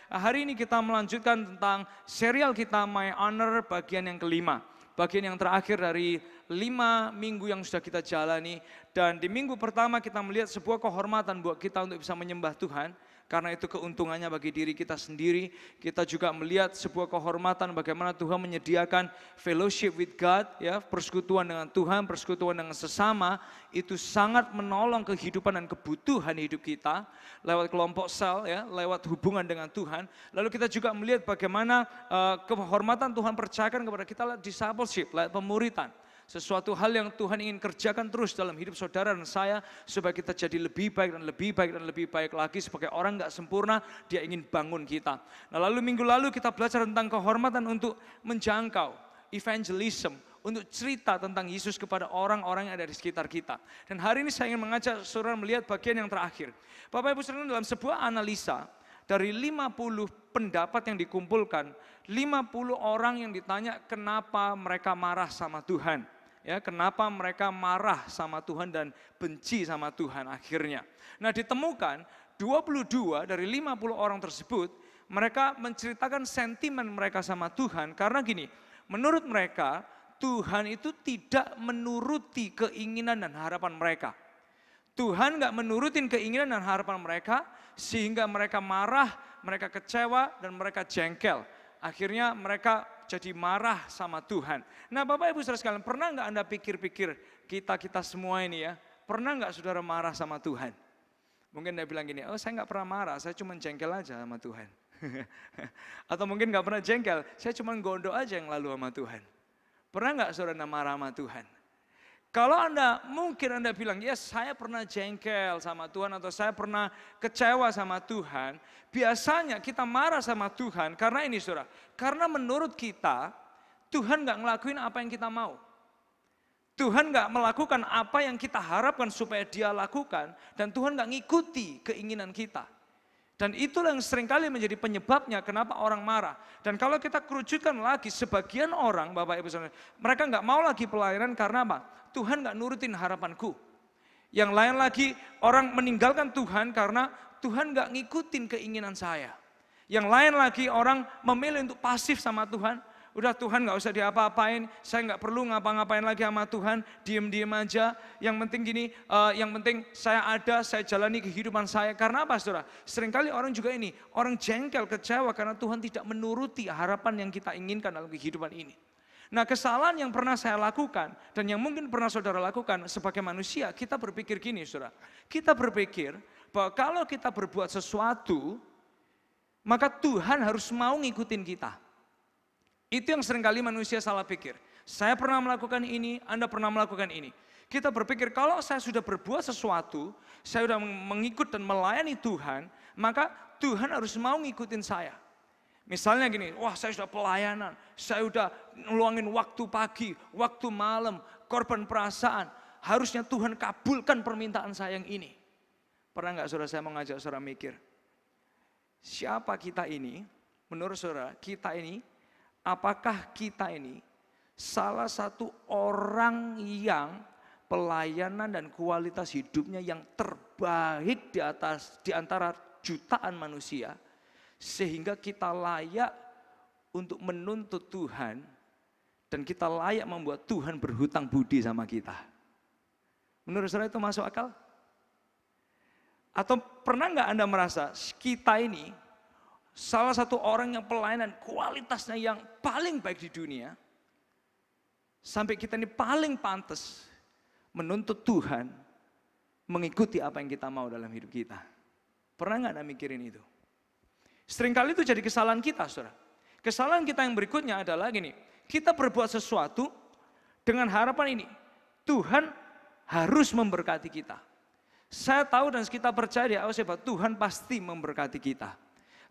Hari ini kita melanjutkan tentang serial kita My Honor bagian yang kelima. Bagian yang terakhir dari 5 minggu yang sudah kita jalani. Dan di minggu pertama kita melihat sebuah kehormatan buat kita untuk bisa menyembah Tuhan. Karena itu keuntungannya bagi diri kita sendiri. Kita juga melihat sebuah kehormatan bagaimana Tuhan menyediakan fellowship with God, ya, persekutuan dengan Tuhan, persekutuan dengan sesama. Itu sangat menolong kehidupan dan kebutuhan hidup kita lewat kelompok sel, ya, lewat hubungan dengan Tuhan. Lalu kita juga melihat bagaimana kehormatan Tuhan percayakan kepada kita lewat discipleship, lewat pemuritan. Sesuatu hal yang Tuhan ingin kerjakan terus dalam hidup saudara dan saya supaya kita jadi lebih baik dan lebih baik dan lebih baik lagi. Sebagai orang gak sempurna, Dia ingin bangun kita. Nah, lalu minggu lalu kita belajar tentang kehormatan untuk menjangkau, evangelism, untuk cerita tentang Yesus kepada orang-orang yang ada di sekitar kita. Dan hari ini saya ingin mengajak saudara melihat bagian yang terakhir. Bapak Ibu saudara, dalam sebuah analisa dari 50 pendapat yang dikumpulkan, 50 orang yang ditanya kenapa mereka marah sama Tuhan. Ya, kenapa mereka marah sama Tuhan dan benci sama Tuhan akhirnya. Nah, ditemukan 22 dari 50 orang tersebut, mereka menceritakan sentimen mereka sama Tuhan. Karena gini, menurut mereka Tuhan itu tidak menuruti keinginan dan harapan mereka. Tuhan gak menurutin keinginan dan harapan mereka, sehingga mereka marah, mereka kecewa, dan mereka jengkel. Akhirnya mereka jadi marah sama Tuhan. Nah, Bapak Ibu saudara sekalian, pernah nggak Anda pikir-pikir kita semua ini ya, pernah nggak saudara marah sama Tuhan? Mungkin Anda bilang gini, oh saya nggak pernah marah, saya cuma jengkel aja sama Tuhan. Atau mungkin nggak pernah jengkel, saya cuma gondok aja yang lalu sama Tuhan. Pernah nggak saudara Anda marah sama Tuhan? Kalau mungkin Anda bilang, ya saya pernah jengkel sama Tuhan atau saya pernah kecewa sama Tuhan. Biasanya kita marah sama Tuhan karena ini saudara. Karena menurut kita, Tuhan gak ngelakuin apa yang kita mau. Tuhan gak melakukan apa yang kita harapkan supaya Dia lakukan. Dan Tuhan gak ngikuti keinginan kita. Dan itulah yang seringkali menjadi penyebabnya kenapa orang marah. Dan kalau kita kerucutkan lagi, sebagian orang, Bapak Ibu Saudara, mereka nggak mau lagi pelayanan karena apa? Tuhan nggak nurutin harapanku. Yang lain lagi, orang meninggalkan Tuhan karena Tuhan nggak ngikutin keinginan saya. Yang lain lagi, orang memilih untuk pasif sama Tuhan. Udah Tuhan gak usah diapa-apain, saya gak perlu ngapa-ngapain lagi sama Tuhan, diem-diem aja. Yang penting gini, yang penting saya ada, saya jalani kehidupan saya. Karena apa saudara? Seringkali orang juga ini, orang jengkel, kecewa karena Tuhan tidak menuruti harapan yang kita inginkan dalam kehidupan ini. Nah, kesalahan yang pernah saya lakukan, dan yang mungkin pernah saudara lakukan sebagai manusia, kita berpikir gini saudara. Kita berpikir bahwa kalau kita berbuat sesuatu, maka Tuhan harus mau ngikutin kita. Itu yang seringkali manusia salah pikir. Saya pernah melakukan ini, Anda pernah melakukan ini. Kita berpikir kalau saya sudah berbuat sesuatu, saya sudah mengikut dan melayani Tuhan, maka Tuhan harus mau ngikutin saya. Misalnya gini, wah saya sudah pelayanan, saya sudah ngeluangin waktu pagi, waktu malam, korban perasaan. Harusnya Tuhan kabulkan permintaan saya yang ini. Pernah nggak saudara saya mengajak saudara mikir, siapa kita ini? Menurut saudara, kita ini, apakah kita ini salah satu orang yang pelayanan dan kualitas hidupnya yang terbaik di antara jutaan manusia, sehingga kita layak untuk menuntut Tuhan dan kita layak membuat Tuhan berhutang budi sama kita? Menurut saudara itu masuk akal? Atau pernah nggak Anda merasa kita ini salah satu orang yang pelayanan kualitasnya yang paling baik di dunia, sampai kita ini paling pantas menuntut Tuhan mengikuti apa yang kita mau dalam hidup kita? Pernah nggak Anda mikirin itu? Seringkali itu jadi kesalahan kita, saudara. Kesalahan kita yang berikutnya adalah gini, kita berbuat sesuatu dengan harapan ini, Tuhan harus memberkati kita. Saya tahu dan kita percaya di awal bahwa Tuhan pasti memberkati kita.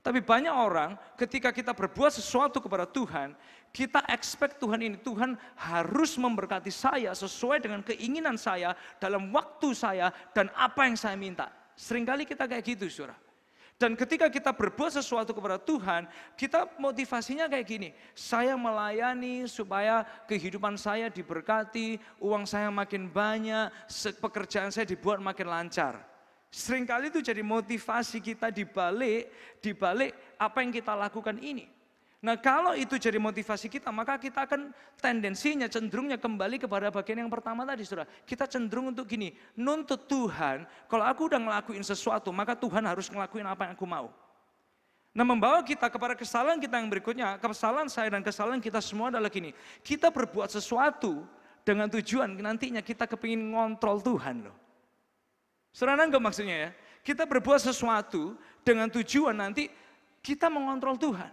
Tapi banyak orang ketika kita berbuat sesuatu kepada Tuhan, kita expect Tuhan ini, Tuhan harus memberkati saya sesuai dengan keinginan saya, dalam waktu saya, dan apa yang saya minta. Seringkali kita kayak gitu saudara. Dan ketika kita berbuat sesuatu kepada Tuhan, kita motivasinya kayak gini, saya melayani supaya kehidupan saya diberkati, uang saya makin banyak, pekerjaan saya dibuat makin lancar. Seringkali itu jadi motivasi kita dibalik apa yang kita lakukan ini. Nah kalau itu jadi motivasi kita, maka kita akan tendensinya, cenderungnya kembali kepada bagian yang pertama tadi, saudara. Kita cenderung untuk gini, nuntut Tuhan, kalau aku udah ngelakuin sesuatu, maka Tuhan harus ngelakuin apa yang aku mau. Nah membawa kita kepada kesalahan kita yang berikutnya, kesalahan saya dan kesalahan kita semua adalah gini, kita berbuat sesuatu dengan tujuan nantinya kita kepingin ngontrol Tuhan loh. Saudara nangkep maksudnya ya, kita berbuat sesuatu dengan tujuan nanti kita mengontrol Tuhan.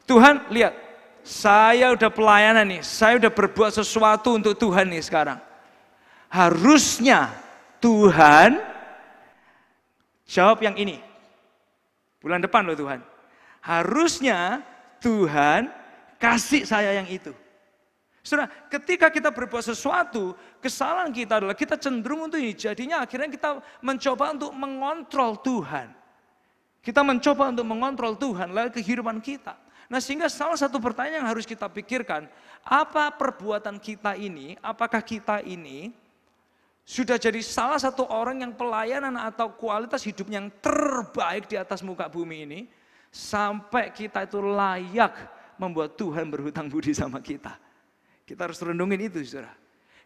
Tuhan lihat, saya udah pelayanan nih, saya udah berbuat sesuatu untuk Tuhan nih sekarang. Harusnya Tuhan jawab yang ini. Bulan depan loh Tuhan. Harusnya Tuhan kasih saya yang itu. Saudara, ketika kita berbuat sesuatu, kesalahan kita adalah kita cenderung untuk ini. Jadinya akhirnya kita mencoba untuk mengontrol Tuhan. Kita mencoba untuk mengontrol Tuhan lewat kehidupan kita. Nah sehingga salah satu pertanyaan yang harus kita pikirkan, apa perbuatan kita ini, apakah kita ini sudah jadi salah satu orang yang pelayanan atau kualitas hidup yang terbaik di atas muka bumi ini, sampai kita itu layak membuat Tuhan berhutang budi sama kita. Kita harus renungin itu saudara.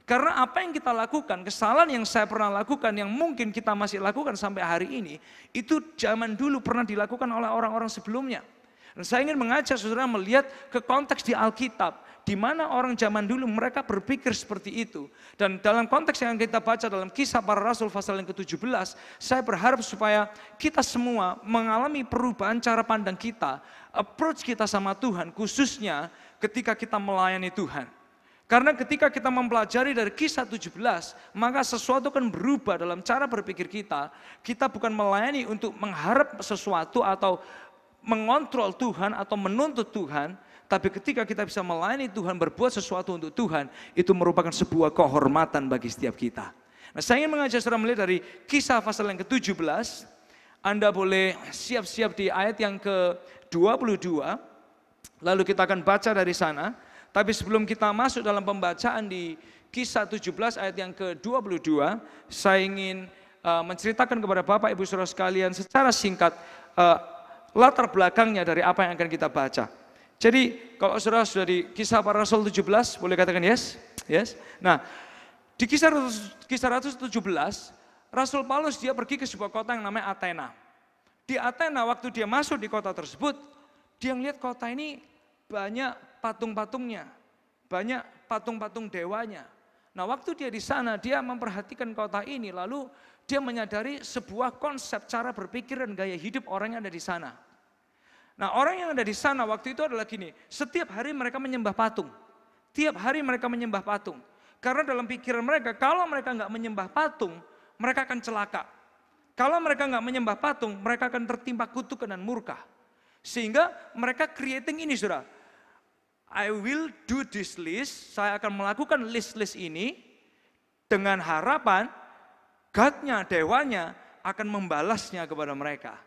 Karena apa yang kita lakukan, kesalahan yang saya pernah lakukan, yang mungkin kita masih lakukan sampai hari ini, itu zaman dulu pernah dilakukan oleh orang-orang sebelumnya. Dan saya ingin mengajak saudara melihat ke konteks di Alkitab, di mana orang zaman dulu mereka berpikir seperti itu. Dan dalam konteks yang kita baca dalam Kisah Para Rasul pasal yang ke-17, saya berharap supaya kita semua mengalami perubahan cara pandang kita, approach kita sama Tuhan, khususnya ketika kita melayani Tuhan. Karena ketika kita mempelajari dari Kisah 17, maka sesuatu akan berubah dalam cara berpikir kita. Kita bukan melayani untuk mengharap sesuatu atau mengontrol Tuhan atau menuntut Tuhan, tapi ketika kita bisa melayani Tuhan, berbuat sesuatu untuk Tuhan, itu merupakan sebuah kehormatan bagi setiap kita. Nah, saya ingin mengajak saudara melihat dari Kisah pasal yang ke-17, Anda boleh siap-siap di ayat yang ke-22, lalu kita akan baca dari sana. Tapi sebelum kita masuk dalam pembacaan di Kisah 17 ayat yang ke-22, saya ingin menceritakan kepada Bapak Ibu Saudara sekalian secara singkat latar belakangnya dari apa yang akan kita baca. Jadi kalau saudara sudah di Kisah Para Rasul 17, boleh katakan yes? Yes. Nah, di Kisah 17, Rasul Paulus dia pergi ke sebuah kota yang namanya Athena. Di Athena waktu dia masuk di kota tersebut, dia melihat kota ini banyak patung-patungnya, banyak patung-patung dewanya. Nah, waktu dia di sana, dia memperhatikan kota ini, lalu dia menyadari sebuah konsep cara berpikir dan gaya hidup orang yang ada di sana. Nah, orang yang ada di sana waktu itu adalah gini, setiap hari mereka menyembah patung. Tiap hari mereka menyembah patung. Karena dalam pikiran mereka, kalau mereka nggak menyembah patung, mereka akan celaka. Kalau mereka nggak menyembah patung, mereka akan tertimpa kutukan dan murka. Sehingga mereka creating ini saudara. I will do this list, saya akan melakukan list-list ini dengan harapan God-nya, dewanya akan membalasnya kepada mereka.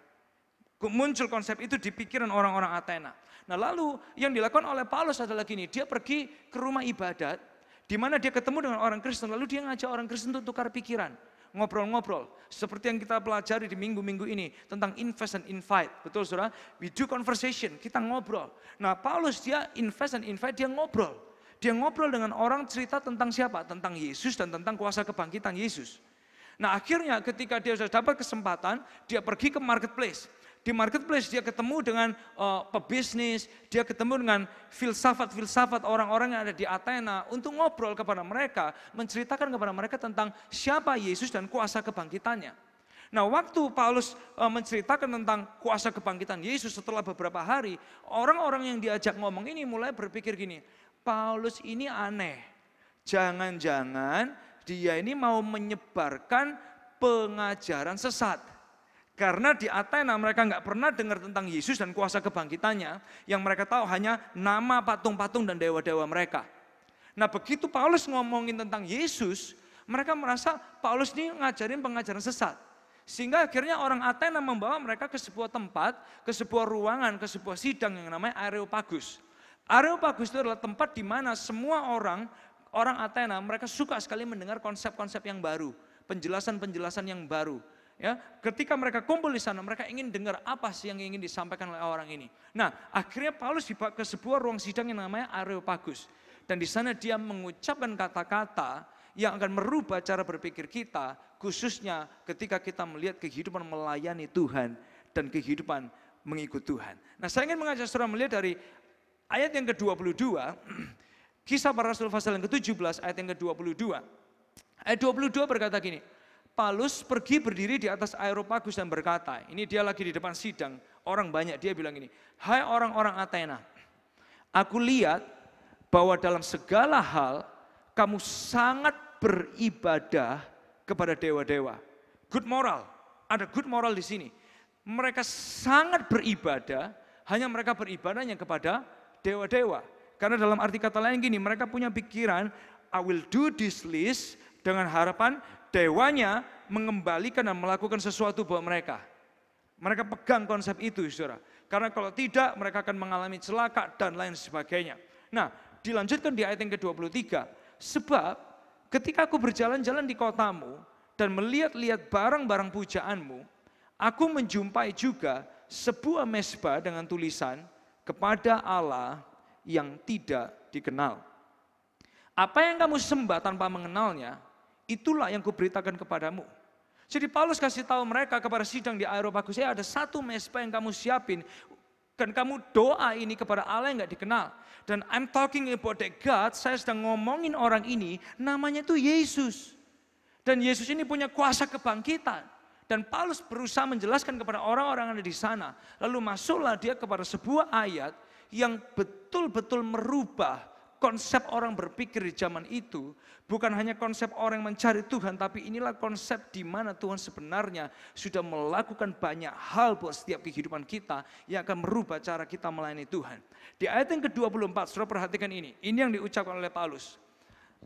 Muncul konsep itu di pikiran orang-orang Athena. Nah lalu yang dilakukan oleh Paulus adalah gini, dia pergi ke rumah ibadat, di mana dia ketemu dengan orang Kristen, lalu dia ngajak orang Kristen untuk tukar pikiran, ngobrol-ngobrol. Seperti yang kita pelajari di minggu-minggu ini, tentang invest and invite. Betul saudara? We do conversation, kita ngobrol. Nah Paulus dia invest and invite, dia ngobrol. Dia ngobrol dengan orang cerita tentang siapa? Tentang Yesus dan tentang kuasa kebangkitan Yesus. Nah akhirnya ketika dia sudah dapat kesempatan, dia pergi ke marketplace. Di marketplace dia ketemu dengan pebisnis, dia ketemu dengan filsafat-filsafat orang-orang yang ada di Athena untuk ngobrol kepada mereka, menceritakan kepada mereka tentang siapa Yesus dan kuasa kebangkitannya. Nah waktu Paulus menceritakan tentang kuasa kebangkitan Yesus setelah beberapa hari, orang-orang yang diajak ngomong ini mulai berpikir gini, Paulus ini aneh, jangan-jangan dia ini mau menyebarkan pengajaran sesat. Karena di Athena mereka nggak pernah dengar tentang Yesus dan kuasa kebangkitannya. Yang mereka tahu hanya nama patung-patung dan dewa-dewa mereka. Nah begitu Paulus ngomongin tentang Yesus, mereka merasa Paulus ini ngajarin pengajaran sesat. Sehingga akhirnya orang Athena membawa mereka ke sebuah tempat, ke sebuah ruangan, ke sebuah sidang yang namanya Areopagus. Areopagus itu adalah tempat di mana semua orang Athena mereka suka sekali mendengar konsep-konsep yang baru, penjelasan-penjelasan yang baru. Ya, ketika mereka kumpul di sana, mereka ingin dengar apa sih yang ingin disampaikan oleh orang ini. Nah, akhirnya Paulus dibawa ke sebuah ruang sidang yang namanya Areopagus. Dan di sana dia mengucapkan kata-kata yang akan merubah cara berpikir kita, khususnya ketika kita melihat kehidupan melayani Tuhan dan kehidupan mengikut Tuhan. Nah, saya ingin mengajak saudara melihat dari ayat yang ke-22, Kisah Para Rasul pasal yang ke-17, ayat yang ke-22. Ayat 22 berkata gini, Paulus pergi berdiri di atas Areopagus dan berkata, ini dia lagi di depan sidang, orang banyak, dia bilang ini, hai orang-orang Athena, aku lihat bahwa dalam segala hal kamu sangat beribadah kepada dewa-dewa. Good moral, ada good moral di sini. Mereka sangat beribadah, hanya mereka beribadahnya kepada dewa-dewa. Karena dalam arti kata lain gini, mereka punya pikiran, I will do this list dengan harapan dewanya mengembalikan dan melakukan sesuatu buat mereka. Mereka pegang konsep itu, saudara. Karena kalau tidak, mereka akan mengalami celaka dan lain sebagainya. Nah, dilanjutkan di ayat yang ke-23. Sebab ketika aku berjalan-jalan di kotamu dan melihat-lihat barang-barang pujaanmu, aku menjumpai juga sebuah mezbah dengan tulisan kepada Allah yang tidak dikenal. Apa yang kamu sembah tanpa mengenalnya, itulah yang kuberitakan kepadamu. Jadi Paulus kasih tahu mereka kepada sidang di Areopagus, ada satu mezbah yang kamu siapin, dan kamu doa ini kepada Allah yang gak dikenal. Dan I'm talking about that God, saya sedang ngomongin orang ini, namanya itu Yesus. Dan Yesus ini punya kuasa kebangkitan. Dan Paulus berusaha menjelaskan kepada orang-orang yang ada di sana. Lalu masuklah dia kepada sebuah ayat yang betul-betul merubah konsep orang berpikir di zaman itu. Bukan hanya konsep orang mencari Tuhan, tapi inilah konsep di mana Tuhan sebenarnya sudah melakukan banyak hal buat setiap kehidupan kita yang akan merubah cara kita melayani Tuhan. Di ayat yang ke-24, saudara perhatikan ini. Ini yang diucapkan oleh Paulus.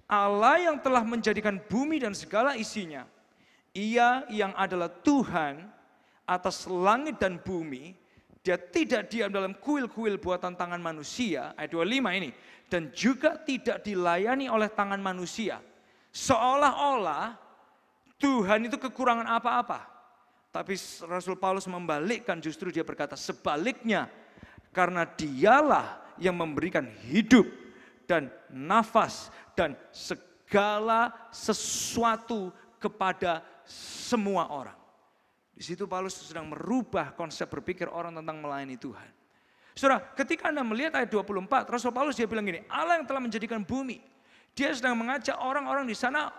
Allah yang telah menjadikan bumi dan segala isinya, Ia yang adalah Tuhan atas langit dan bumi, Dia tidak diam dalam kuil-kuil buatan tangan manusia, ayat 25 ini, dan juga tidak dilayani oleh tangan manusia. Seolah-olah Tuhan itu kekurangan apa-apa. Tapi Rasul Paulus membalikkan, justru dia berkata sebaliknya, karena Dialah yang memberikan hidup dan nafas dan segala sesuatu kepada semua orang. Di situ Paulus sedang merubah konsep berpikir orang tentang melayani Tuhan. Saudara, ketika Anda melihat ayat 24, Rasul Paulus dia bilang gini, Allah yang telah menjadikan bumi. Dia sedang mengajak orang-orang di sana,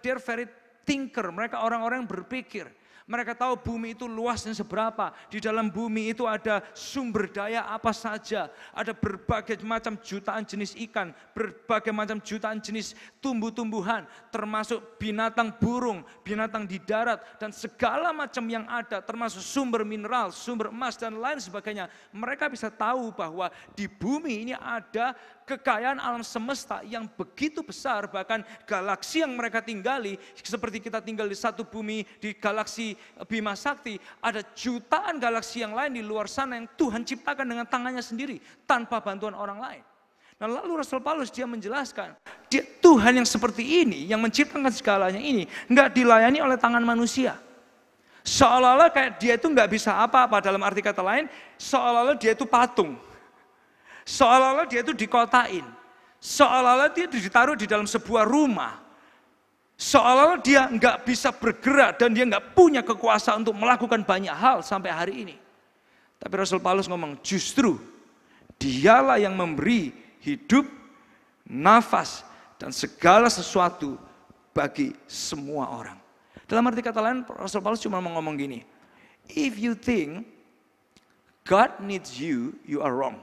they're very thinker, mereka orang-orang yang berpikir. Mereka tahu bumi itu luasnya seberapa. Di dalam bumi itu ada sumber daya apa saja. Ada berbagai macam jutaan jenis ikan. Berbagai macam jutaan jenis tumbuh-tumbuhan. Termasuk binatang burung, binatang di darat. Dan segala macam yang ada. Termasuk sumber mineral, sumber emas dan lain sebagainya. Mereka bisa tahu bahwa di bumi ini ada kekayaan alam semesta yang begitu besar. Bahkan galaksi yang mereka tinggali. Seperti kita tinggal di satu bumi, di galaksi Bima Sakti, ada jutaan galaksi yang lain di luar sana yang Tuhan ciptakan dengan tangannya sendiri tanpa bantuan orang lain. Nah, lalu Rasul Paulus dia menjelaskan, Tuhan yang seperti ini, yang menciptakan segalanya ini, nggak dilayani oleh tangan manusia. Seolah-olah kayak dia itu nggak bisa apa-apa, dalam arti kata lain, seolah-olah dia itu patung, seolah-olah dia itu dikotain, seolah-olah dia ditaruh di dalam sebuah rumah. Seolah-olah dia nggak bisa bergerak dan dia nggak punya kekuasaan untuk melakukan banyak hal sampai hari ini. Tapi Rasul Paulus ngomong justru Dialah yang memberi hidup, nafas dan segala sesuatu bagi semua orang. Dalam arti kata lain Rasul Paulus cuma mau ngomong gini, if you think God needs you, you are wrong.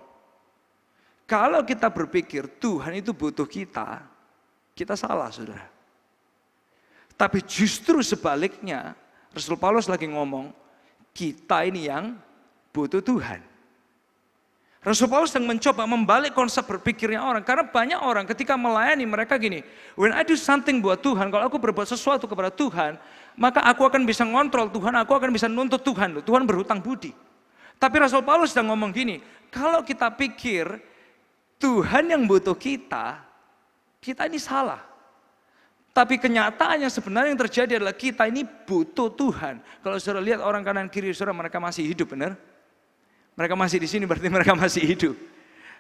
Kalau kita berpikir Tuhan itu butuh kita, kita salah, saudara. Tapi justru sebaliknya, Rasul Paulus lagi ngomong, kita ini yang butuh Tuhan. Rasul Paulus sedang mencoba membalik konsep berpikirnya orang. Karena banyak orang ketika melayani mereka gini, when I do something buat Tuhan, kalau aku berbuat sesuatu kepada Tuhan, maka aku akan bisa ngontrol Tuhan, aku akan bisa nuntut Tuhan. Tuhan berhutang budi. Tapi Rasul Paulus sedang ngomong gini, kalau kita pikir Tuhan yang butuh kita, kita ini salah. Tapi kenyataannya sebenarnya yang terjadi adalah kita ini butuh Tuhan. Kalau saudara lihat orang kanan kiri saudara, mereka masih hidup, benar? Mereka masih di sini berarti mereka masih hidup.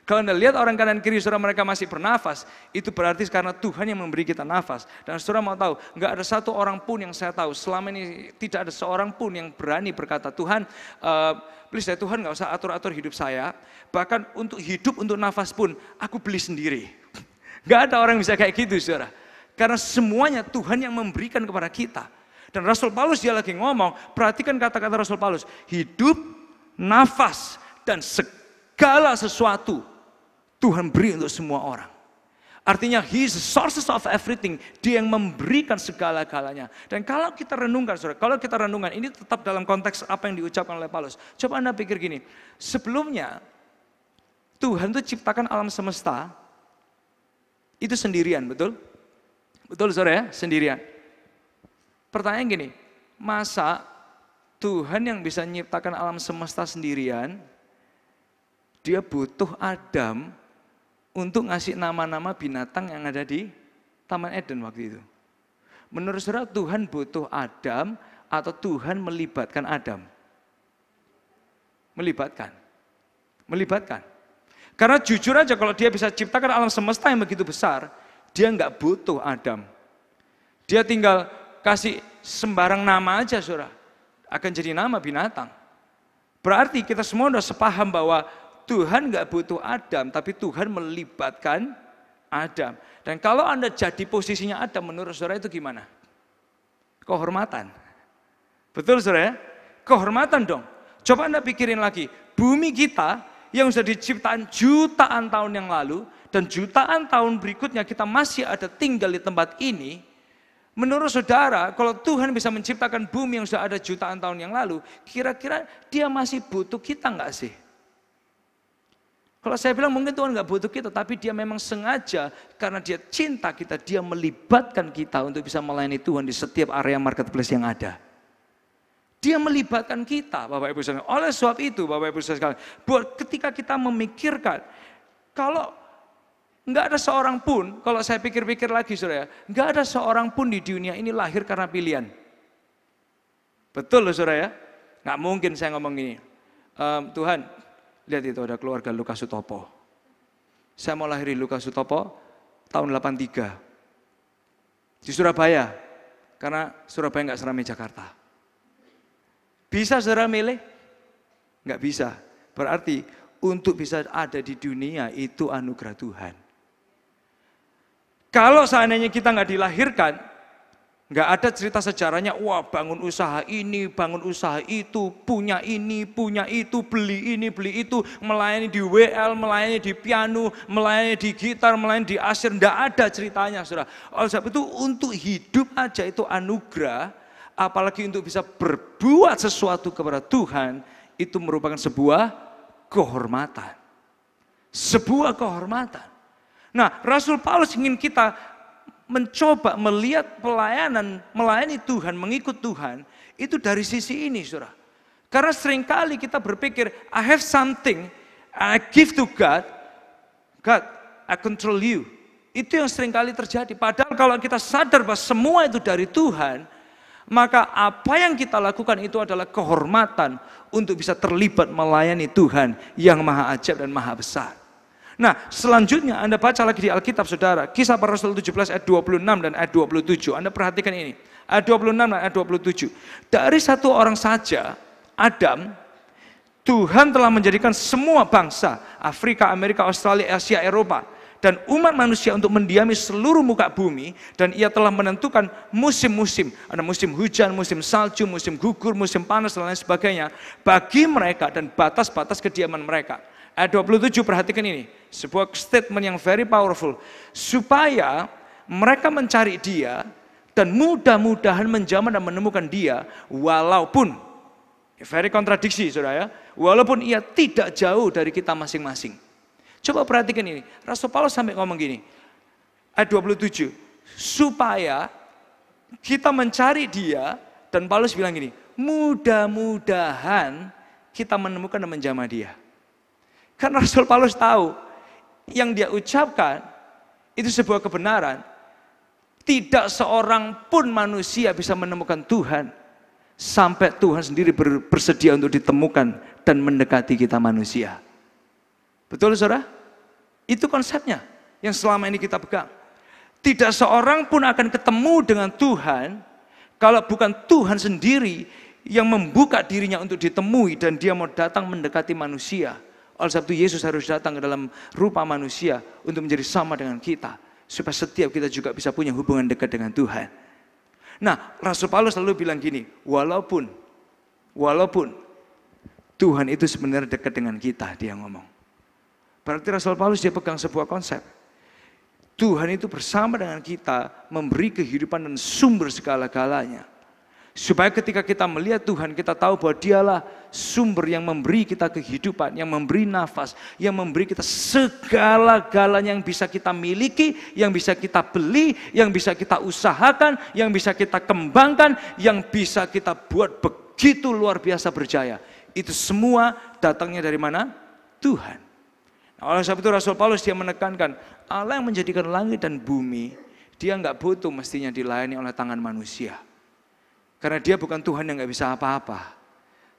Kalau Anda lihat orang kanan kiri saudara, mereka masih bernafas, itu berarti karena Tuhan yang memberi kita nafas. Dan saudara mau tahu, nggak ada satu orang pun yang saya tahu, selama ini tidak ada seorang pun yang berani berkata, Tuhan, please ya Tuhan nggak usah atur-atur hidup saya. Bahkan untuk hidup, untuk nafas pun, aku beli sendiri. Nggak ada orang yang bisa kayak gitu saudara. Karena semuanya Tuhan yang memberikan kepada kita. Dan Rasul Paulus dia lagi ngomong, perhatikan kata-kata Rasul Paulus. Hidup, nafas, dan segala sesuatu Tuhan beri untuk semua orang. Artinya He is the sources of everything. Dia yang memberikan segala-galanya. Dan kalau kita renungkan, saudara, kalau kita renungkan, ini tetap dalam konteks apa yang diucapkan oleh Paulus. Coba Anda pikir gini, sebelumnya Tuhan itu ciptakan alam semesta, itu sendirian, betul? Betul saudara ya, sendirian. Pertanyaan gini, masa Tuhan yang bisa menciptakan alam semesta sendirian, dia butuh Adam untuk ngasih nama-nama binatang yang ada di Taman Eden waktu itu. Menurut saudara Tuhan butuh Adam atau Tuhan melibatkan Adam? Melibatkan. Melibatkan. Karena jujur aja kalau dia bisa ciptakan alam semesta yang begitu besar, dia nggak butuh Adam. Dia tinggal kasih sembarang nama aja saudara. Akan jadi nama binatang. Berarti kita semua sudah sepaham bahwa Tuhan nggak butuh Adam, tapi Tuhan melibatkan Adam. Dan kalau Anda jadi posisinya Adam, menurut saudara itu gimana? Kehormatan. Betul saudara ya? Kehormatan dong. Coba Anda pikirin lagi, bumi kita yang sudah diciptakan jutaan tahun yang lalu, dan jutaan tahun berikutnya kita masih ada tinggal di tempat ini. Menurut saudara, kalau Tuhan bisa menciptakan bumi yang sudah ada jutaan tahun yang lalu, kira-kira dia masih butuh kita nggak sih? Kalau saya bilang mungkin Tuhan nggak butuh kita, tapi dia memang sengaja karena dia cinta kita, dia melibatkan kita untuk bisa melayani Tuhan di setiap area marketplace yang ada. Dia melibatkan kita, Bapak Ibu Saudara. Oleh sebab itu, Bapak Ibu Saudara, buat ketika kita memikirkan, kalau nggak ada seorang pun, kalau saya pikir-pikir lagi saudara, nggak ada seorang pun di dunia ini lahir karena pilihan. Betul loh saudara ya? Nggak mungkin saya ngomong gini, Tuhan, lihat itu ada keluarga Lukas Sutopo. Saya mau lahirin Lukas Sutopo tahun 83 di Surabaya, karena Surabaya nggak seramai Jakarta. Bisa saudara milih? Nggak bisa. Berarti untuk bisa ada di dunia itu anugerah Tuhan. Kalau seandainya kita nggak dilahirkan, nggak ada cerita sejarahnya, wah bangun usaha ini, bangun usaha itu, punya ini, punya itu, beli ini, beli itu, melayani di WL, melayani di piano, melayani di gitar, melayani di asyir, nggak ada ceritanya saudara. Oleh sebab itu untuk hidup aja itu anugerah, apalagi untuk bisa berbuat sesuatu kepada Tuhan, itu merupakan sebuah kehormatan. Sebuah kehormatan. Nah, Rasul Paulus ingin kita mencoba melihat pelayanan, melayani Tuhan, mengikut Tuhan, itu dari sisi ini, saudara. Karena seringkali kita berpikir, I have something, I give to God, God, I control you. Itu yang seringkali terjadi. Padahal kalau kita sadar bahwa semua itu dari Tuhan, maka apa yang kita lakukan itu adalah kehormatan untuk bisa terlibat melayani Tuhan yang maha ajaib dan maha besar. Nah selanjutnya Anda baca lagi di Alkitab saudara, Kisah Para Rasul 17 ayat 26 dan ayat 27. Anda perhatikan ini, ayat 26 dan ayat 27. Dari satu orang saja, Adam, Tuhan telah menjadikan semua bangsa, Afrika, Amerika, Australia, Asia, Eropa, dan umat manusia untuk mendiami seluruh muka bumi, dan ia telah menentukan musim-musim, ada musim hujan, musim salju, musim gugur, musim panas dan lain sebagainya bagi mereka dan batas-batas kediaman mereka. Ayat 27 perhatikan ini, sebuah statement yang very powerful, supaya mereka mencari dia dan mudah-mudahan menjamah dan menemukan dia, walaupun very kontradiksi saudara ya, walaupun ia tidak jauh dari kita masing-masing. Coba perhatikan ini, Rasul Paulus sampai ngomong gini, ayat 27, supaya kita mencari dia, dan Paulus bilang gini, mudah-mudahan kita menemukan dan menjamah dia. Karena Rasul Paulus tahu, yang dia ucapkan, itu sebuah kebenaran, Tidak seorang pun manusia bisa menemukan Tuhan sampai Tuhan sendiri bersedia untuk ditemukan dan mendekati kita manusia. Betul saudara? Itu konsepnya yang selama ini kita pegang. Tidak seorang pun akan ketemu dengan Tuhan kalau bukan Tuhan sendiri yang membuka dirinya untuk ditemui dan dia mau datang mendekati manusia. Oleh sebab itu Yesus harus datang ke dalam rupa manusia untuk menjadi sama dengan kita. Supaya setiap kita juga bisa punya hubungan dekat dengan Tuhan. Nah, Rasul Paulus selalu bilang gini, walaupun Tuhan itu sebenarnya dekat dengan kita, dia ngomong. Berarti Rasul Paulus dia pegang sebuah konsep. Tuhan itu bersama dengan kita, memberi kehidupan dan sumber segala-galanya. Supaya ketika kita melihat Tuhan, kita tahu bahwa dialah sumber yang memberi kita kehidupan, yang memberi nafas, yang memberi kita segala-galanya yang bisa kita miliki, yang bisa kita beli, yang bisa kita usahakan, yang bisa kita kembangkan, yang bisa kita buat begitu luar biasa berjaya. Itu semua datangnya dari mana? Tuhan. Nah, oleh sebab itu Rasul Paulus dia menekankan, Allah yang menjadikan langit dan bumi, dia nggak butuh mestinya dilayani oleh tangan manusia. Karena dia bukan Tuhan yang gak bisa apa-apa.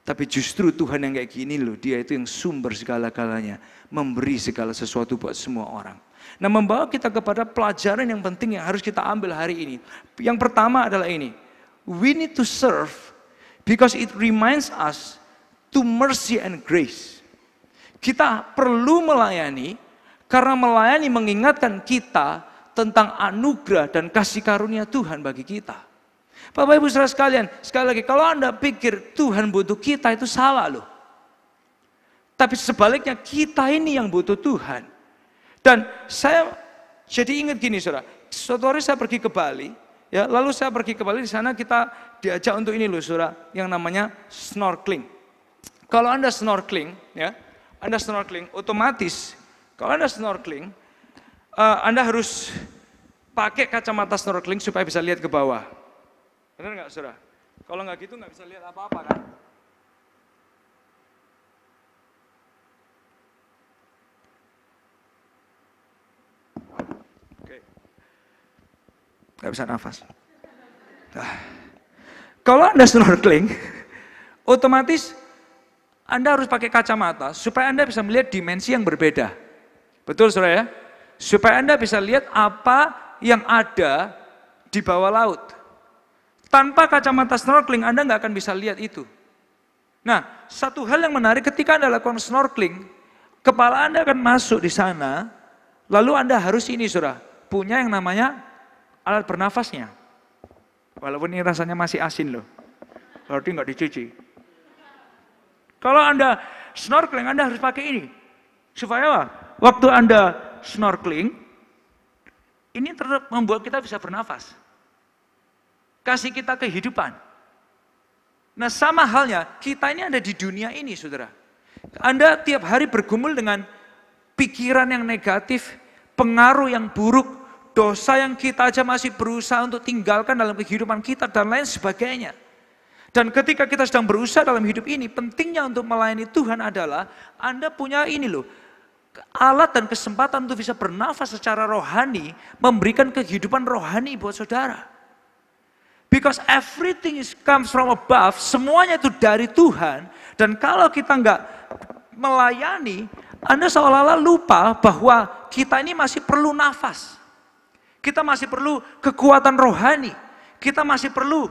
Tapi justru Tuhan yang kayak gini loh, dia itu yang sumber segala-galanya. Memberi segala sesuatu buat semua orang. Nah, membawa kita kepada pelajaran yang penting yang harus kita ambil hari ini. Yang pertama adalah ini. We need to serve because it reminds us to mercy and grace. Kita perlu melayani karena melayani mengingatkan kita tentang anugerah dan kasih karunia Tuhan bagi kita. Bapak Ibu saudara sekalian, sekali lagi kalau Anda pikir Tuhan butuh kita itu salah loh. Tapi sebaliknya kita ini yang butuh Tuhan. Dan saya jadi ingat gini saudara, suatu hari saya pergi ke Bali, ya, lalu saya pergi ke Bali, di sana kita diajak untuk ini loh saudara, yang namanya snorkeling. Kalau Anda snorkeling, ya, Anda snorkeling, otomatis kalau Anda snorkeling, Anda harus pakai kacamata snorkeling supaya bisa lihat ke bawah. Benar nggak saudara? Kalau nggak gitu nggak bisa lihat apa-apa kan? Oke. Nggak bisa nafas. Nah. Kalau Anda snorkeling, otomatis Anda harus pakai kacamata supaya Anda bisa melihat dimensi yang berbeda. Betul saudara ya? Supaya Anda bisa lihat apa yang ada di bawah laut. Tanpa kacamata snorkeling, Anda nggak akan bisa lihat itu. Nah, satu hal yang menarik ketika Anda lakukan snorkeling, kepala Anda akan masuk di sana, lalu Anda harus ini saudara, punya yang namanya alat bernafasnya. Walaupun ini rasanya masih asin loh, berarti nggak dicuci. Kalau Anda snorkeling, Anda harus pakai ini. Supaya apa? Waktu Anda snorkeling, ini tetap membuat kita bisa bernafas. Kasih kita kehidupan. Nah sama halnya, kita ini ada di dunia ini saudara. Anda tiap hari bergumul dengan pikiran yang negatif, pengaruh yang buruk, dosa yang kita aja masih berusaha untuk tinggalkan dalam kehidupan kita dan lain sebagainya. Dan ketika kita sedang berusaha dalam hidup ini, pentingnya untuk melayani Tuhan adalah Anda punya ini loh, alat dan kesempatan untuk bisa bernafas secara rohani, memberikan kehidupan rohani buat saudara. Because everything comes from above, semuanya itu dari Tuhan. Dan kalau kita nggak melayani, Anda seolah-olah lupa bahwa kita ini masih perlu nafas. Kita masih perlu kekuatan rohani. Kita masih perlu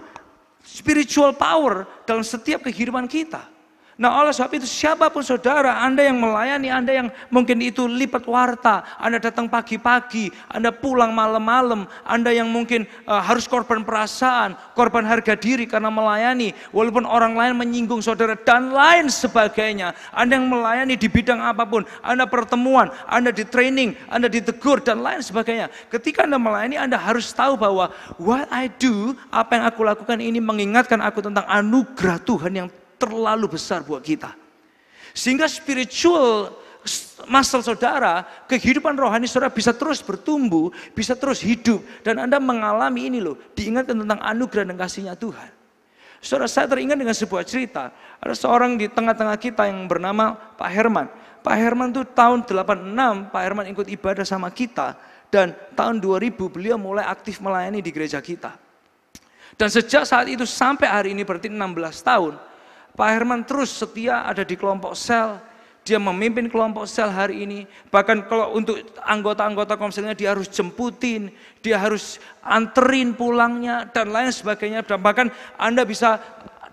spiritual power dalam setiap kehidupan kita. Nah oleh sebab itu siapapun saudara, Anda yang melayani, Anda yang mungkin itu lipat warta, Anda datang pagi-pagi, Anda pulang malam-malam, Anda yang mungkin harus korban perasaan, korban harga diri karena melayani, walaupun orang lain menyinggung saudara dan lain sebagainya. Anda yang melayani di bidang apapun, Anda pertemuan, Anda di training, Anda ditegur dan lain sebagainya. Ketika Anda melayani, Anda harus tahu bahwa what I do, apa yang aku lakukan ini mengingatkan aku tentang anugerah Tuhan yang terlalu besar buat kita. Sehingga spiritual muscle saudara, kehidupan rohani saudara bisa terus bertumbuh, bisa terus hidup. Dan Anda mengalami ini loh, diingatkan tentang anugerah dan kasihnya Tuhan. Saudara, saya teringat dengan sebuah cerita. Ada seorang di tengah-tengah kita yang bernama Pak Herman. Pak Herman tuh tahun 86, Pak Herman ikut ibadah sama kita. Dan tahun 2000 beliau mulai aktif melayani di gereja kita. Dan sejak saat itu sampai hari ini berarti 16 tahun, Pak Herman terus setia ada di kelompok sel. Dia memimpin kelompok sel hari ini. Bahkan kalau untuk anggota-anggota komselnya dia harus jemputin, dia harus anterin pulangnya dan lain sebagainya. Dan bahkan Anda bisa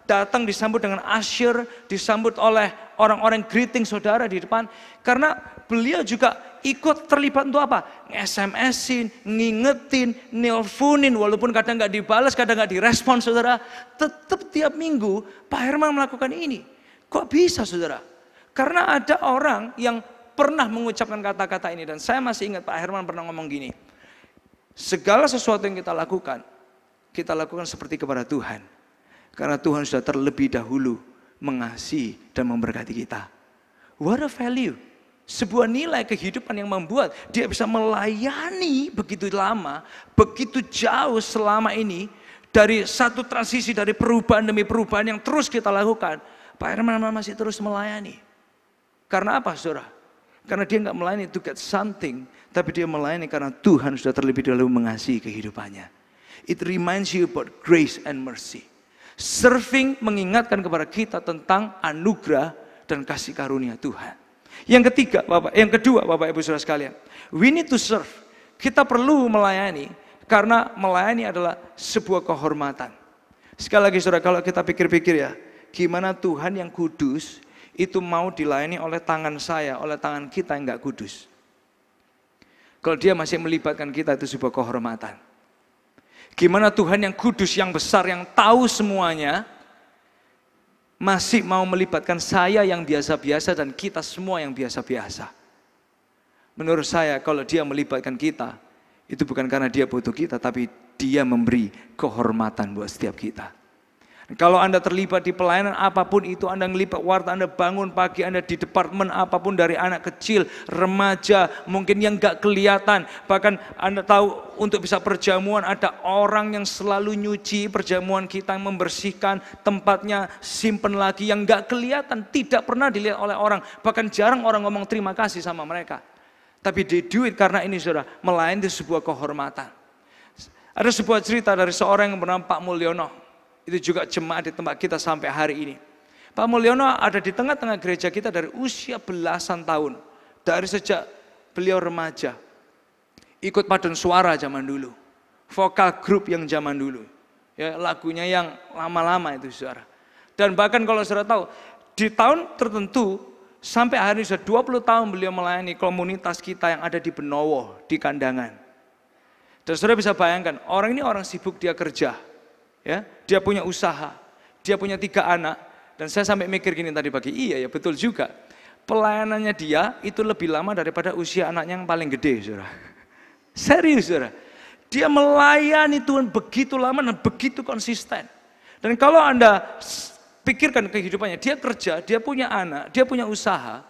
datang disambut dengan usher, disambut oleh orang-orang greeting saudara di depan. Karena beliau juga ikut terlibat untuk apa? SMS-in, ngingetin, nelponin, walaupun kadang nggak dibalas, kadang nggak direspon saudara. Tetap tiap minggu Pak Herman melakukan ini. Kok bisa saudara? Karena ada orang yang pernah mengucapkan kata-kata ini. Dan saya masih ingat Pak Herman pernah ngomong gini. Segala sesuatu yang kita lakukan seperti kepada Tuhan. Karena Tuhan sudah terlebih dahulu mengasihi dan memberkati kita. What a value. Sebuah nilai kehidupan yang membuat dia bisa melayani begitu lama, begitu jauh selama ini. Dari satu transisi, dari perubahan demi perubahan yang terus kita lakukan. Pak Herman masih terus melayani. Karena apa saudara? Karena dia nggak melayani to get something, tapi dia melayani karena Tuhan sudah terlebih dahulu mengasihi kehidupannya. It reminds you about grace and mercy. Serving mengingatkan kepada kita tentang anugerah dan kasih karunia Tuhan. Yang kedua Bapak Ibu Saudara sekalian, we need to serve. Kita perlu melayani karena melayani adalah sebuah kehormatan. Sekali lagi saudara, kalau kita pikir-pikir ya, gimana Tuhan yang kudus itu mau dilayani oleh tangan saya, oleh tangan kita yang gak kudus. Kalau dia masih melibatkan kita, itu sebuah kehormatan. Gimana Tuhan yang kudus, yang besar, yang tahu semuanya, masih mau melibatkan saya yang biasa-biasa dan kita semua yang biasa-biasa. Menurut saya kalau dia melibatkan kita, itu bukan karena dia butuh kita, tapi dia memberi kehormatan buat setiap kita. Kalau Anda terlibat di pelayanan apapun itu, Anda ngelipat warta, Anda bangun pagi, Anda di departemen apapun, dari anak kecil, remaja, mungkin yang gak kelihatan. Bahkan Anda tahu untuk bisa perjamuan, ada orang yang selalu nyuci perjamuan kita, yang membersihkan tempatnya, simpen lagi, yang gak kelihatan, tidak pernah dilihat oleh orang. Bahkan jarang orang ngomong terima kasih sama mereka. Tapi they do it karena ini saudara, melayani itu sebuah kehormatan. Ada sebuah cerita dari seorang yang bernama Pak Mulyono. Itu juga jemaat di tempat kita sampai hari ini. Pak Mulyono ada di tengah-tengah gereja kita dari usia belasan tahun. Dari sejak beliau remaja. Ikut paduan suara zaman dulu. Vokal grup yang zaman dulu. Ya, lagunya yang lama-lama itu saudara. Dan bahkan kalau saudara tahu, di tahun tertentu sampai hari ini sudah 20 tahun beliau melayani komunitas kita yang ada di Benowo, di Kandangan. Dan saudara bisa bayangkan, orang ini orang sibuk, dia kerja. Ya, dia punya usaha, dia punya 3 anak, dan saya sampai mikir gini tadi pagi, iya ya betul juga, pelayanannya dia itu lebih lama daripada usia anaknya yang paling gede, saudara. Serius, saudara. Dia melayani Tuhan begitu lama dan begitu konsisten. Dan kalau Anda pikirkan kehidupannya, dia kerja, dia punya anak, dia punya usaha,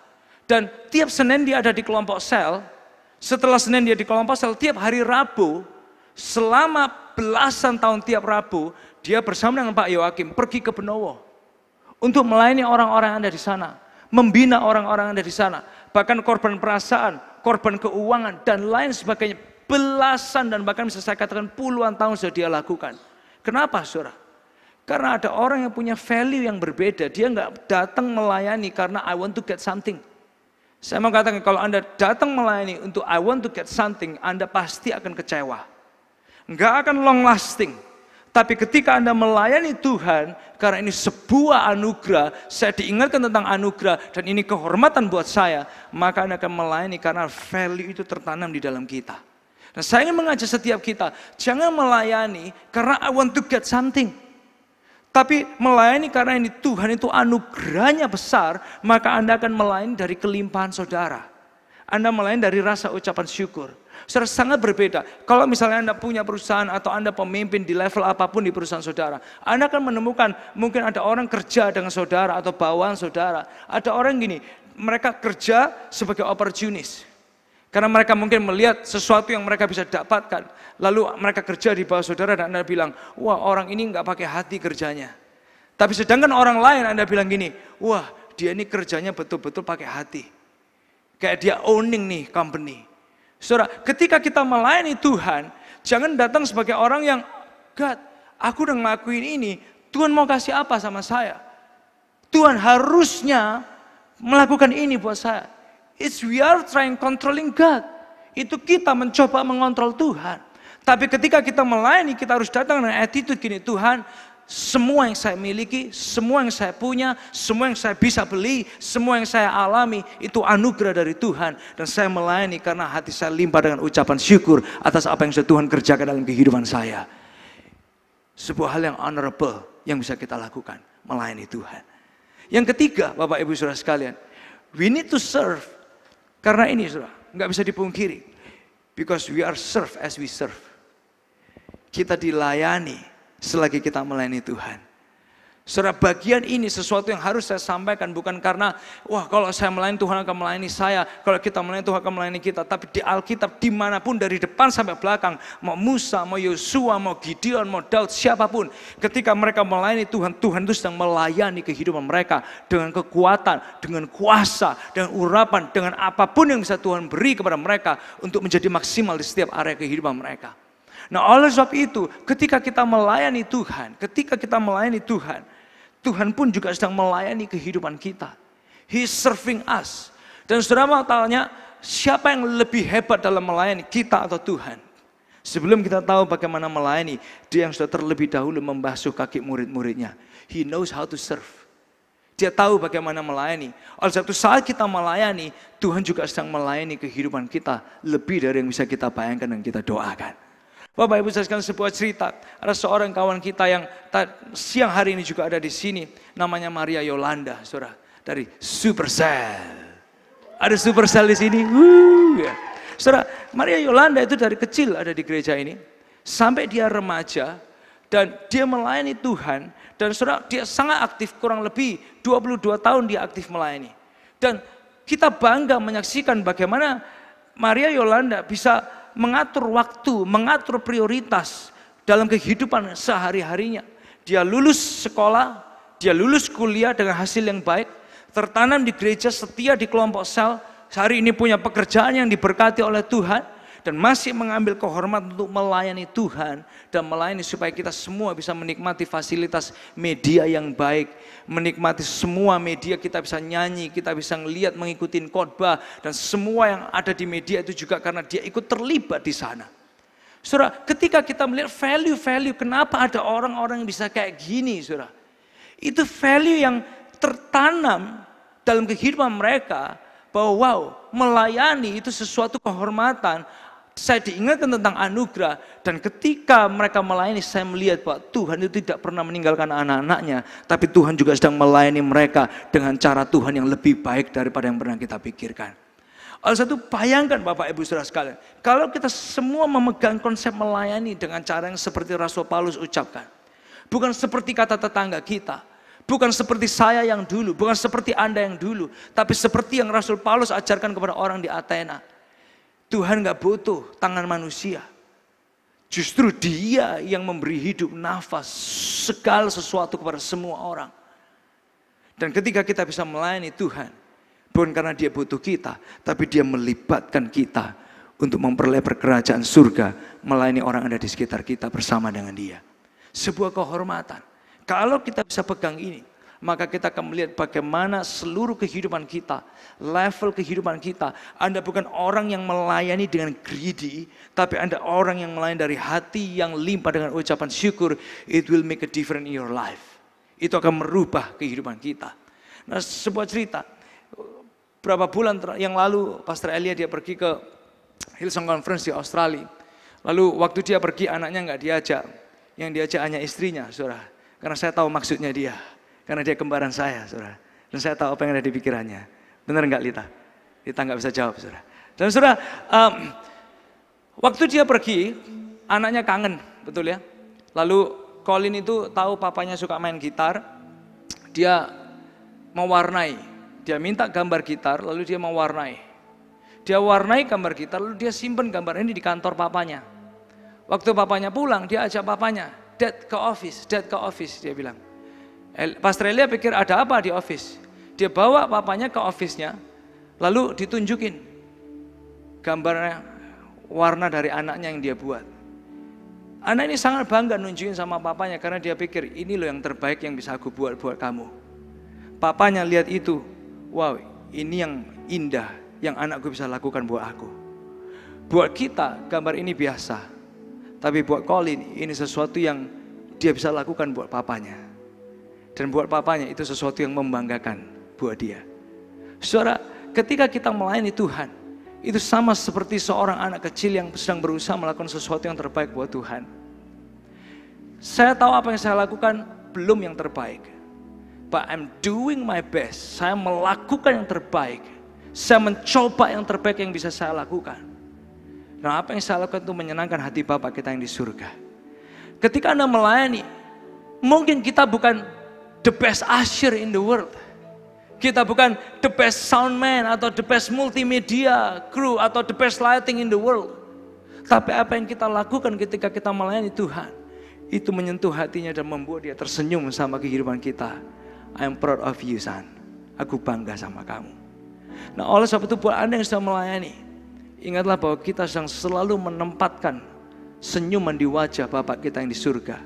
dan tiap Senin dia ada di kelompok sel. Setelah Senin dia di kelompok sel, tiap hari Rabu, selama belasan tahun tiap Rabu, dia bersama dengan Pak Yoakim pergi ke Benowo untuk melayani orang-orang yang ada di sana, membina orang-orang yang ada di sana, bahkan korban perasaan, korban keuangan dan lain sebagainya, belasan dan bahkan bisa saya katakan puluhan tahun sudah dia lakukan. Kenapa saudara? Karena ada orang yang punya value yang berbeda, dia nggak datang melayani karena I want to get something. Saya mau katakan kalau Anda datang melayani untuk I want to get something, Anda pasti akan kecewa. Nggak akan long lasting. Tapi ketika Anda melayani Tuhan, karena ini sebuah anugerah, saya diingatkan tentang anugerah, dan ini kehormatan buat saya, maka Anda akan melayani karena value itu tertanam di dalam kita. Dan saya ingin mengajak setiap kita, jangan melayani karena I want to get something. Tapi melayani karena ini Tuhan itu anugerahnya besar, maka Anda akan melayani dari kelimpahan saudara. Anda melayani dari rasa ucapan syukur. Saudara, sangat berbeda. Kalau misalnya Anda punya perusahaan atau Anda pemimpin di level apapun di perusahaan saudara, Anda akan menemukan mungkin ada orang kerja dengan saudara atau bawahan saudara. Ada orang gini, mereka kerja sebagai opportunis. Karena mereka mungkin melihat sesuatu yang mereka bisa dapatkan. Lalu mereka kerja di bawah saudara dan Anda bilang, wah orang ini nggak pakai hati kerjanya. Tapi sedangkan orang lain Anda bilang gini, wah dia ini kerjanya betul-betul pakai hati. Kayak dia owning nih company. Saudara, ketika kita melayani Tuhan, jangan datang sebagai orang yang, God, aku udah ngelakuin ini, Tuhan mau kasih apa sama saya? Tuhan harusnya melakukan ini buat saya. It's we are trying controlling God. Itu kita mencoba mengontrol Tuhan. Tapi ketika kita melayani, kita harus datang dengan attitude gini, Tuhan, semua yang saya miliki, semua yang saya punya, semua yang saya bisa beli, semua yang saya alami, itu anugerah dari Tuhan. Dan saya melayani karena hati saya limpah dengan ucapan syukur atas apa yang sudah Tuhan kerjakan dalam kehidupan saya. Sebuah hal yang honorable yang bisa kita lakukan, melayani Tuhan. Yang ketiga, Bapak Ibu Saudara sekalian, we need to serve. Karena ini saudara, nggak bisa dipungkiri. Because we are served as we serve. Kita dilayani selagi kita melayani Tuhan. Saudara, bagian ini sesuatu yang harus saya sampaikan. Bukan karena, wah kalau saya melayani Tuhan akan melayani saya. Kalau kita melayani Tuhan akan melayani kita. Tapi di Alkitab dimanapun dari depan sampai belakang. Mau Musa, mau Yosua, mau Gideon, mau Daud, siapapun. Ketika mereka melayani Tuhan, Tuhan itu sedang melayani kehidupan mereka. Dengan kekuatan, dengan kuasa, dengan urapan, dengan apapun yang bisa Tuhan beri kepada mereka. Untuk menjadi maksimal di setiap area kehidupan mereka. Nah oleh sebab itu ketika kita melayani Tuhan, Tuhan pun juga sedang melayani kehidupan kita. He is serving us. Dan saudara mau tanya, siapa yang lebih hebat dalam melayani, kita atau Tuhan? Sebelum kita tahu bagaimana melayani, dia yang sudah terlebih dahulu membasuh kaki murid-muridnya. He knows how to serve. Dia tahu bagaimana melayani. Oleh sebab itu saat kita melayani, Tuhan juga sedang melayani kehidupan kita lebih dari yang bisa kita bayangkan dan kita doakan. Bapak Ibu sekalian, sebuah cerita, ada seorang kawan kita yang siang hari ini juga ada di sini, namanya Maria Yolanda, saudara, dari Supercell. Ada Supercell di sini. Saudara, Maria Yolanda itu dari kecil ada di gereja ini, sampai dia remaja dan dia melayani Tuhan. Dan saudara, dia sangat aktif, kurang lebih 22 tahun dia aktif melayani. Dan kita bangga menyaksikan bagaimana Maria Yolanda bisa mengatur waktu, mengatur prioritas dalam kehidupan sehari-harinya. Dia lulus sekolah, dia lulus kuliah dengan hasil yang baik, tertanam di gereja, setia di kelompok sel, hari ini punya pekerjaan yang diberkati oleh Tuhan, dan masih mengambil kehormatan untuk melayani Tuhan, dan melayani supaya kita semua bisa menikmati fasilitas media yang baik, menikmati semua media, kita bisa nyanyi, kita bisa ngelihat, mengikuti khotbah, dan semua yang ada di media itu juga karena dia ikut terlibat di sana. Saudara, ketika kita melihat value-value, kenapa ada orang-orang yang bisa kayak gini, saudara? Itu value yang tertanam dalam kehidupan mereka, bahwa wow, melayani itu sesuatu kehormatan. Saya diingatkan tentang anugerah, dan ketika mereka melayani, saya melihat bahwa Tuhan itu tidak pernah meninggalkan anak-anaknya, tapi Tuhan juga sedang melayani mereka dengan cara Tuhan yang lebih baik daripada yang pernah kita pikirkan. Oleh satu, bayangkan Bapak Ibu Saudara sekalian, kalau kita semua memegang konsep melayani dengan cara yang seperti Rasul Paulus ucapkan, bukan seperti kata tetangga kita, bukan seperti saya yang dulu, bukan seperti Anda yang dulu, tapi seperti yang Rasul Paulus ajarkan kepada orang di Athena. Tuhan gak butuh tangan manusia. Justru dia yang memberi hidup, nafas, segala sesuatu kepada semua orang. Dan ketika kita bisa melayani Tuhan, bukan karena dia butuh kita, tapi dia melibatkan kita untuk memperlebar kerajaan surga, melayani orang yang ada di sekitar kita bersama dengan dia. Sebuah kehormatan. Kalau kita bisa pegang ini, maka kita akan melihat bagaimana seluruh kehidupan kita, level kehidupan kita. Anda bukan orang yang melayani dengan greedy, tapi Anda orang yang melayani dari hati yang limpah dengan ucapan syukur. It will make a difference in your life. Itu akan merubah kehidupan kita. Nah, sebuah cerita, berapa bulan yang lalu Pastor Elia dia pergi ke Hillsong Conference di Australia. Lalu waktu dia pergi, anaknya nggak diajak, yang diajak hanya istrinya, saudara. Karena saya tahu maksudnya dia. Karena dia kembaran saya, saudara. Dan saya tahu apa yang ada di pikirannya. Benar enggak Lita? Lita enggak bisa jawab, saudara. Dan saudara, waktu dia pergi, anaknya kangen, betul ya. Lalu Colin itu tahu papanya suka main gitar. Dia mewarnai. Dia minta gambar gitar, lalu dia mewarnai. Dia warnai gambar gitar, lalu dia simpen gambar ini di kantor papanya. Waktu papanya pulang, dia ajak papanya, Dad ke office, dia bilang. Pastor Elia pikir ada apa di office. Dia bawa papanya ke office-nya, lalu ditunjukin gambarnya warna dari anaknya yang dia buat. Anak ini sangat bangga nunjukin sama papanya karena dia pikir ini loh yang terbaik yang bisa aku buat buat kamu. Papanya lihat itu, wow, ini yang indah yang anakku bisa lakukan buat aku. Buat kita gambar ini biasa, tapi buat Colin ini sesuatu yang dia bisa lakukan buat papanya. Dan buat papanya itu sesuatu yang membanggakan buat dia. Saudara, ketika kita melayani Tuhan, itu sama seperti seorang anak kecil yang sedang berusaha melakukan sesuatu yang terbaik buat Tuhan. Saya tahu apa yang saya lakukan belum yang terbaik, but I'm doing my best. Saya melakukan yang terbaik. Saya mencoba yang terbaik yang bisa saya lakukan. Nah, apa yang saya lakukan itu menyenangkan hati Bapa kita yang di surga. Ketika Anda melayani, mungkin kita bukan the best usher in the world. Kita bukan the best soundman atau the best multimedia crew atau the best lighting in the world. Tapi apa yang kita lakukan ketika kita melayani Tuhan, itu menyentuh hatinya dan membuat dia tersenyum sama kehidupan kita. I'm proud of you, son. Aku bangga sama kamu. Nah, oleh sebab itu buat Anda yang sedang melayani, ingatlah bahwa kita sedang selalu menempatkan senyuman di wajah Bapa kita yang di surga.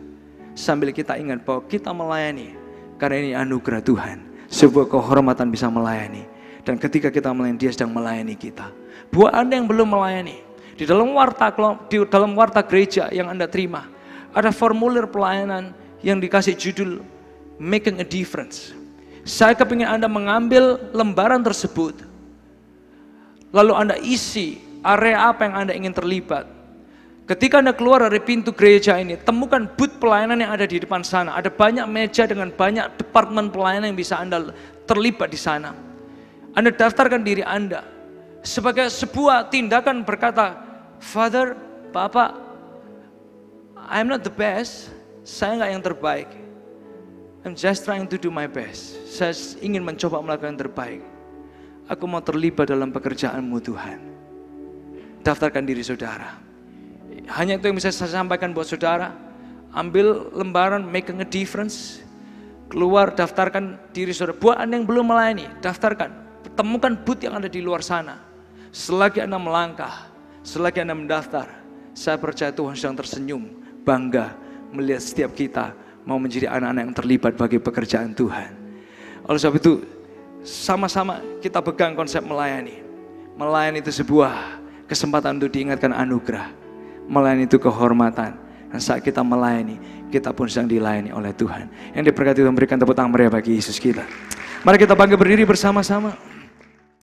Sambil kita ingat bahwa kita melayani karena ini anugerah Tuhan. Sebuah kehormatan bisa melayani. Dan ketika kita melayani, dia sedang melayani kita. Buat Anda yang belum melayani, di dalam warta gereja yang Anda terima, ada formulir pelayanan yang dikasih judul Making a Difference. Saya kepingin Anda mengambil lembaran tersebut, lalu Anda isi area apa yang Anda ingin terlibat. Ketika Anda keluar dari pintu gereja ini, temukan booth pelayanan yang ada di depan sana. Ada banyak meja dengan banyak departemen pelayanan yang bisa Anda terlibat di sana. Anda daftarkan diri Anda sebagai sebuah tindakan berkata, Father, Bapak, I'm not the best. Saya nggak yang terbaik. I'm just trying to do my best. Saya ingin mencoba melakukan yang terbaik. Aku mau terlibat dalam pekerjaan-Mu Tuhan. Daftarkan diri saudara. Hanya itu yang bisa saya sampaikan buat saudara. Ambil lembaran Making a Difference. Keluar, daftarkan diri saudara. Buat Anda yang belum melayani, daftarkan. Temukan booth yang ada di luar sana. Selagi Anda melangkah, selagi Anda mendaftar, saya percaya Tuhan sedang tersenyum, bangga melihat setiap kita mau menjadi anak-anak yang terlibat bagi pekerjaan Tuhan. Oleh sebab itu, sama-sama kita pegang konsep melayani. Melayani itu sebuah kesempatan untuk diingatkan anugerah. Melayani itu kehormatan. Dan saat kita melayani, kita pun sedang dilayani oleh Tuhan. Yang diberkati Tuhan, berikan tepuk tangan meriah bagi Yesus kita. Mari kita bangkit berdiri bersama-sama.